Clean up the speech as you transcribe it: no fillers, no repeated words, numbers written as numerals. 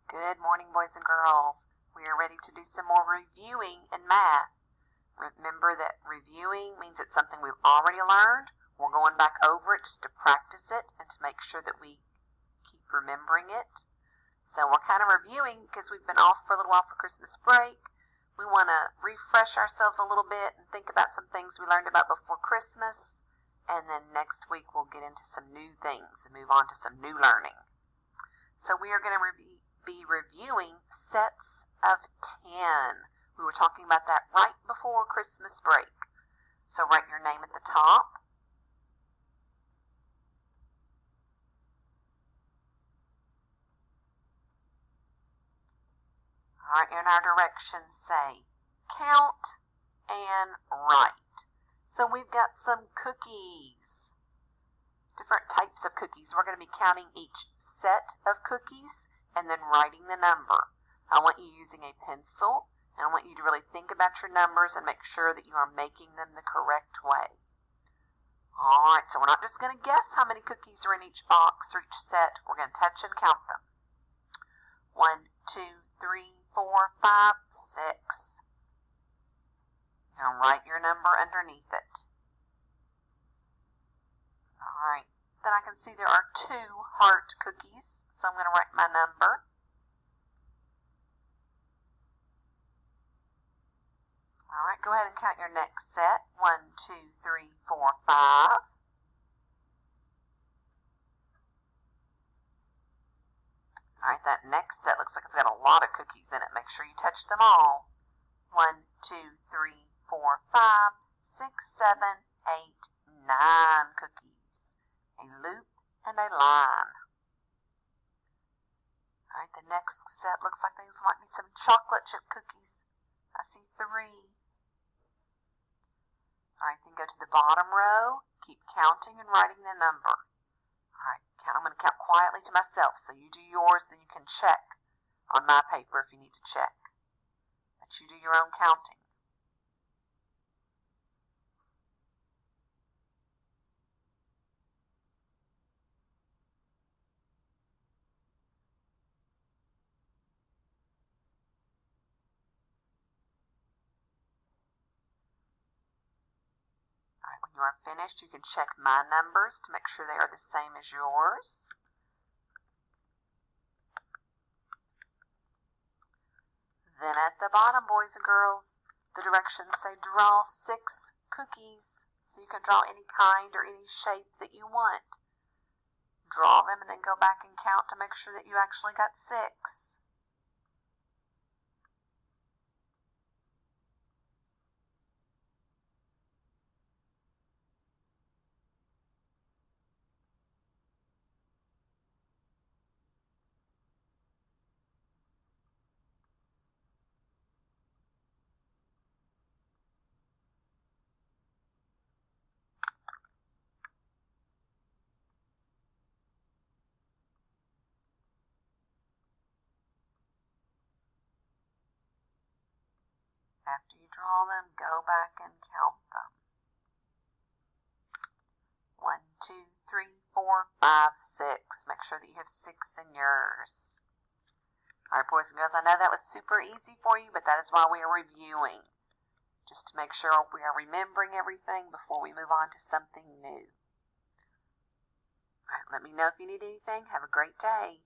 Good morning, boys and girls. We are ready to do some more reviewing in math. Remember that reviewing means it's something we've already learned. We're going back over it just to practice it and to make sure that we keep remembering it. So we're kind of reviewing because we've been off for a little while for Christmas break. We want to refresh ourselves a little bit and think about some things we learned about before Christmas. And then next week we'll get into some new things and move on to some new learning. So we are going to be reviewing sets of 10. We were talking about that right before Christmas break. So write your name at the top. All right, and our directions say count and write. So we've got some cookies, different types of cookies. We're going to be counting each set of cookies and then writing the number. I want you using a pencil, and I want you to really think about your numbers and make sure that you are making them the correct way. All right, so we're not just going to guess how many cookies are in each box or each set. We're going to touch and count them. 1, 2, 3, 4, 5, 6. And write your number underneath it. All right, then I can see there are 2 heart cookies, so I'm going to write my number. All right, go ahead and count your next set. 1, 2, 3, 4, 5. All right, that next set looks like it's got a lot of cookies in it. Make sure you touch them all. 1, 2, 3, 4, 5, 6, 7, 8, 9 cookies. A loop and a line. All right, the next set looks like these might be some chocolate chip cookies. I see 3. All right, then go to the bottom row. Keep counting and writing the number. All right, I'm going to count quietly to myself. So you do yours, then you can check on my paper if you need to check. But you do your own counting. All right, when you are finished, you can check my numbers to make sure they are the same as yours. Then at the bottom, boys and girls, the directions say draw 6 cookies. So you can draw any kind or any shape that you want. Draw them and then go back and count to make sure that you actually got 6. After you draw them, go back and count them. 1, 2, 3, 4, 5, 6. Make sure that you have 6 in yours. All right, boys and girls, I know that was super easy for you, but that is why we are reviewing. Just to make sure we are remembering everything before we move on to something new. All right, let me know if you need anything. Have a great day.